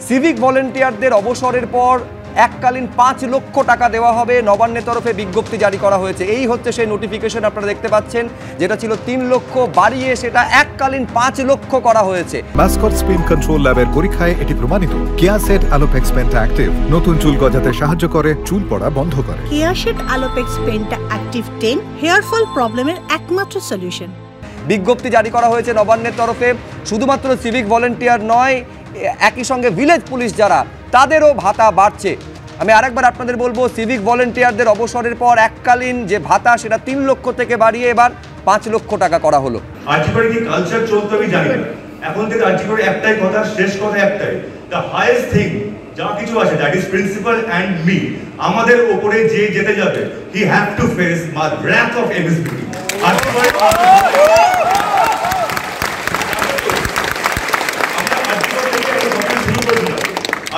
Civic ভলেন্টিয়ারদের অবসরের পর এককালীন 5 লক্ষ টাকা দেওয়া হবে, নবান্নের তরফে বিজ্ঞপ্তি জারি করা হয়েছে। এই হচ্ছে সেই নোটিফিকেশন আপনারা দেখতে পাচ্ছেন, যেটা ছিল 3 লক্ষ, বাড়িয়ে সেটা এককালীন 5 লক্ষ করা হয়েছে। মাস্কট স্পিন কন্ট্রোল ল্যাবের পরীক্ষায় এটি প্রমাণিত। কেয়াসেট আলোপেক্স পেন্টা অ্যাক্টিভ নতুন চুল গজাতে সাহায্য করে, চুল পড়া বন্ধ করে। Keya Seth alopex penta active 10 hair fall প্রবলেমের একমাত্র সলিউশন। বিজ্ঞপ্তি জারি করা হয়েছে নবান্নের তরফে। শুধুমাত্র সিভিক ভলেন্টিয়ার নয়, একই সঙ্গে ভিলেজ পুলিশ যারা, তাদেরও ভাতা বাড়ছে। আমি আরেকবার আপনাদের বলবো, সিভিক ভলেন্টিয়ারদের অবসরের পর এককালীন যে ভাতা সেটা 3 লক্ষ থেকে বাড়িয়ে এবার 5 লক্ষ টাকা করা হলো। আর্জিকরে কি কালচার চলতে আমি জানি না, এখন থেকে আর্জিকরে একটাই কথা, শেষ কথা একটাই, দ্য হাইয়েস্ট থিং যা কিছু আছে, that is principal and me, আমাদের উপরে যে যেতে যাবে, he have to face my wrath of MSBT.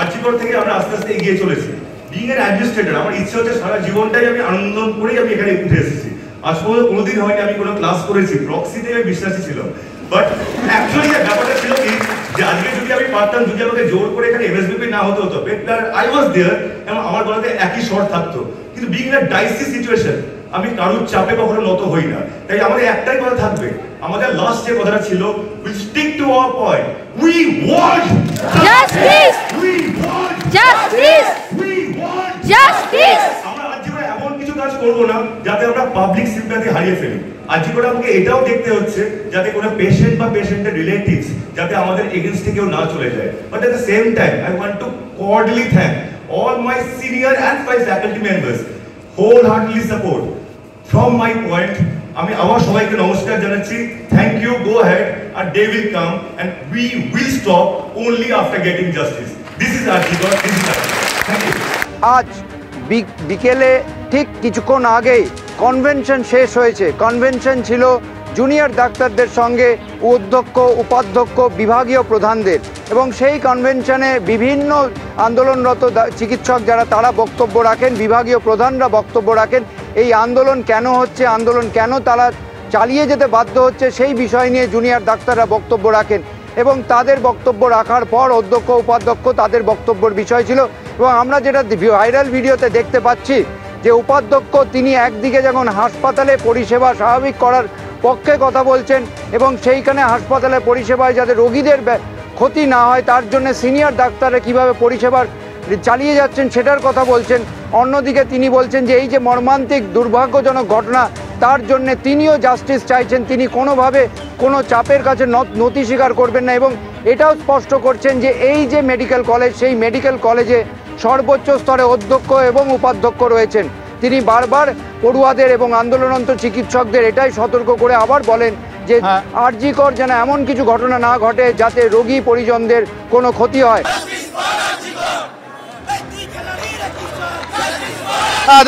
RG Kar থেকে আমরা আস্তে আস্তে এগিয়ে চলেছি। বিং এন অ্যাডমিনিস্ট্রেটর, আমার ইচ্ছে হচ্ছে সারা জীবনটাই আমি আনন্দ করেই আমি এখানে উঠে এসেছি। আজ পর্যন্ত কোনোদিন হয়নি আমি কোনো ক্লাস করেছি, প্রক্সিতে আমি বিশ্বাসী ছিলাম। বাট অ্যাকচুয়ালি ব্যাপারটা ছিল কি, যে আজকে যদি আমি পারতাম, যদি আমাকে জোর করে এখানে এমএসবিপি না হতে হতো, বেটার আই ওয়াজ দেয়ার, এবং আমার গলাতে একই স্বর থাকতো। কিন্তু বিং এন ডাইসি সিচুয়েশন, আমি কারোর চাপে কখনো নত হই না। তাই আমাদের একটাই কথা থাকবে, আমাদের লাস্ট যে কথাটা ছিল, will stick to our point, we want justice, we want justice, we want justice. আমরা আজকে এমন কিছু কাজ করব না যাতে আমরা পাবলিক সিম্প্যাথি হারিয়ে ফেলি। আজকে করে আমাকে এটাও দেখতে হচ্ছে যাতে কোনো পেশেন্ট বা পেশেন্টের রিলেটিভস যাতে আমাদের এগেইনস্টে কেউ না চলে যায়। But at the same time I want to cordially thank all my senior and 5 faculty members wholeheartedly support. From my point, আমি আবার সবাইকে নমস্কার জানাচ্ছি, thank you, go head, and they will come and we will stop only after getting justice. This is Arjikar, this is Arjikar. Thank you. আজ বিকেলে ঠিক কিছুক্ষণ আগেই কনভেনশন শেষ হয়েছে। কনভেনশন ছিল জুনিয়র ডাক্তারদের সঙ্গে অধ্যক্ষ, উপাধ্যক্ষ, বিভাগীয় প্রধানদের, এবং সেই কনভেনশনে বিভিন্ন আন্দোলনরত চিকিৎসক যারা, তারা বক্তব্য রাখেন, বিভাগীয় প্রধানরা বক্তব্য রাখেন। এই আন্দোলন কেন হচ্ছে, আন্দোলন কেন তারা চালিয়ে যেতে বাধ্য হচ্ছে, সেই বিষয় নিয়ে জুনিয়র ডাক্তাররা বক্তব্য রাখেন। এবং তাদের বক্তব্য রাখার পর অধ্যক্ষ, উপাধ্যক্ষ, তাদের বক্তব্যের বিষয় ছিল। এবং আমরা যেটা ভাইরাল ভিডিওতে দেখতে পাচ্ছি, যে উপাধ্যক্ষ তিনি একদিকে যখন হাসপাতালে পরিষেবা স্বাভাবিক করার পক্ষে কথা বলছেন, এবং সেইখানে হাসপাতালে পরিষেবায় যাতে রোগীদের ক্ষতি না হয় তার জন্য সিনিয়র ডাক্তাররা কীভাবে পরিষেবা চালিয়ে যাচ্ছেন সেটার কথা বলছেন। অন্যদিকে তিনি বলছেন যে এই যে মর্মান্তিক দুর্ভাগ্যজনক ঘটনা, তার জন্য তিনিও জাস্টিস চাইছেন, তিনি কোনোভাবে কোনো চাপের কাছে নতি স্বীকার করবেন না। এবং এটাও স্পষ্ট করছেন যে এই যে মেডিকেল কলেজ, সেই মেডিকেল কলেজে সর্বোচ্চ স্তরে অধ্যক্ষ এবং উপাধ্যক্ষ রয়েছেন। তিনি বারবার পড়ুয়াদের এবং আন্দোলনরত চিকিৎসকদের এটাই সতর্ক করে আবার বলেন যে আরজিকর যেন এমন কিছু ঘটনা না ঘটে যাতে রোগী পরিজনদের কোনো ক্ষতি হয়।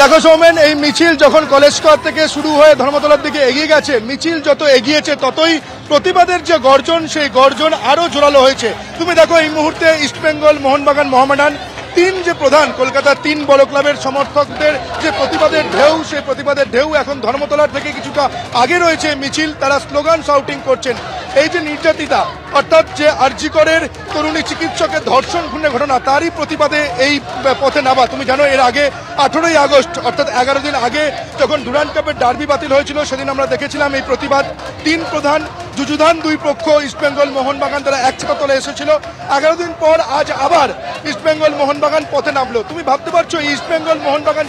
দেখো সৌমেন, এই মিছিল যখন কলেজ স্কোয়ার থেকে শুরু হয়ে ধর্মতলার দিকে এগিয়ে গেছে, মিছিল যত এগিয়েছে ততই প্রতিবাদের যে গর্জন, সেই গর্জন আরো জোরালো হয়েছে। তুমি দেখো এই মুহূর্তে ইস্টবেঙ্গল, মোহনবাগান, মোহামেডান তিন যে প্রধান কলকাতার 3 বড় ক্লাবের সমর্থকদের যে প্রতিবাদের ঢেউ, সেই প্রতিবাদের ঢেউ এখন ধর্মতলার থেকে কিছুটা আগে রয়েছে মিছিল। তারা স্লোগান শাউটিং করছেন। এই যে নির্যাতিতা, অর্থাৎ যে আরজিকরের তরুণী চিকিৎসকের ধর্ষণ খুনের ঘটনা, তারই প্রতিবাদে এই পথে নামা। তুমি জানো এর আগে 18ই আগস্ট অর্থাৎ 11 দিন আগে যখন ডুরান্ড কাপের ডার্বি বাতিল হয়েছিল, সেদিন আমরা দেখেছিলাম এই প্রতিবাদ। 3 প্রধান যুযুধান 2 পক্ষ ইস্টবেঙ্গল, মোহনবাগান, তারা এক ছাতা তলে এসেছিল। 11 দিন পর আজ আবার ইস্টবেঙ্গল, মোহনবাগান পথে নামলো। তুমি ভাবতে পারছো ইস্টবেঙ্গল, মোহনবাগান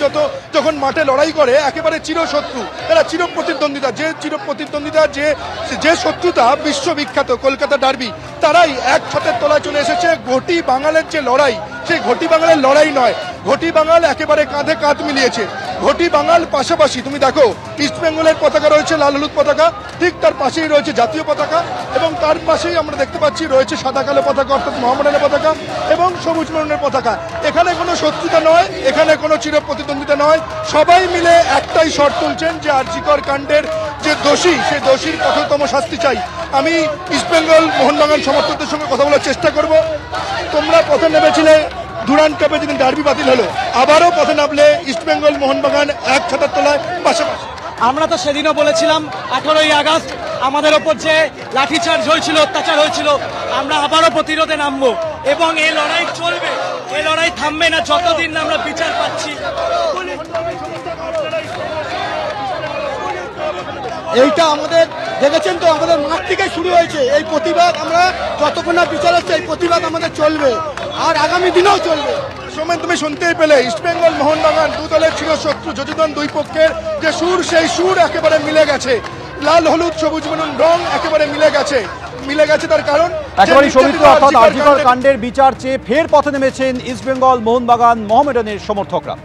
যখন মাঠে লড়াই করে একেবারে চিরশত্রু, তারা চিরপ্রতিদ্বন্দ্বিতা, যে শত্রুতা বিশ্ববিখ্যাত কলকাতা ডার্বি, তারাই এক ছাতের তলায় চলে এসেছে। ঘটি বাঙালের যে লড়াই, সেই ঘটি বাঙালের লড়াই নয়, ঘটি বাঙাল একেবারে কাঁধে কাঁধ মিলিয়েছে। ঘটি বাঙাল পাশাপাশি তুমি দেখো ইস্টবেঙ্গলের পতাকা রয়েছে লাল হলুদ পতাকা, ঠিক তার পাশেই রয়েছে জাতীয় পতাকা, এবং তার পাশেই আমরা দেখতে পাচ্ছি রয়েছে সাদা কালো পতাকা অর্থাৎ মোহামেডানের পতাকা এবং সবুজ মেরুনের পতাকা। এখানে কোনো শত্রুতা নয়, এখানে কোনো চিরপ্রতিদ্বন্দ্বিতা নয়। সবাই মিলে একটাই স্বর তুলছেন যে আরজিকর কাণ্ডের যে দোষী, সেই দোষীর কঠোরতম শাস্তি চাই। আমি ইস্টবেঙ্গল, মোহনবাগান সমর্থকদের সঙ্গে কথা বলার চেষ্টা করব। তোমরা পথে নেমেছিলে ডুরান্ড কাপে যেদিন ডার্বি বাতিল হলো, আবারও পথে নামলে ইস্টবেঙ্গল, মোহনবাগান এক ছাতার তলায় পাশাপাশি। আমরা তো সেদিনও বলেছিলাম 18ই আগস্ট আমাদের ওপর যে লাঠিচার্জ হয়েছিল, অত্যাচার হয়েছিল, আমরা আবারও প্রতিরোধে নামবো। এবং এই লড়াই চলবে, এই লড়াই থামবে না যতদিন না আমরা বিচার পাচ্ছি। এইটা আমাদের দেখেছেন তো, আমাদের মাঠ থেকে শুরু হয়েছে এই প্রতিবাদ। আমরা যতক্ষণ না বিচার হচ্ছে এই প্রতিবাদ আমাদের চলবে, আর আগামী দিনেও চলবে। সময় তুমি শুনতেই পেলে ইস্টবেঙ্গল মোহনবাগান দু দলের চিরশত্রু যজুদন দুই পক্ষের যে সুর, সেই সুর একেবারে মিলে গেছে। লাল হলুদ সবুজ বেলুন রং একেবারে মিলে গেছে। তার কারণ একেবারেই সৌমিত্র, অর্থাৎ আরজিকর কাণ্ডের বিচার চেয়ে ফের পথে নেমেছেন ইস্টবেঙ্গল মোহনবাগান মোহামেডানের সমর্থকরা।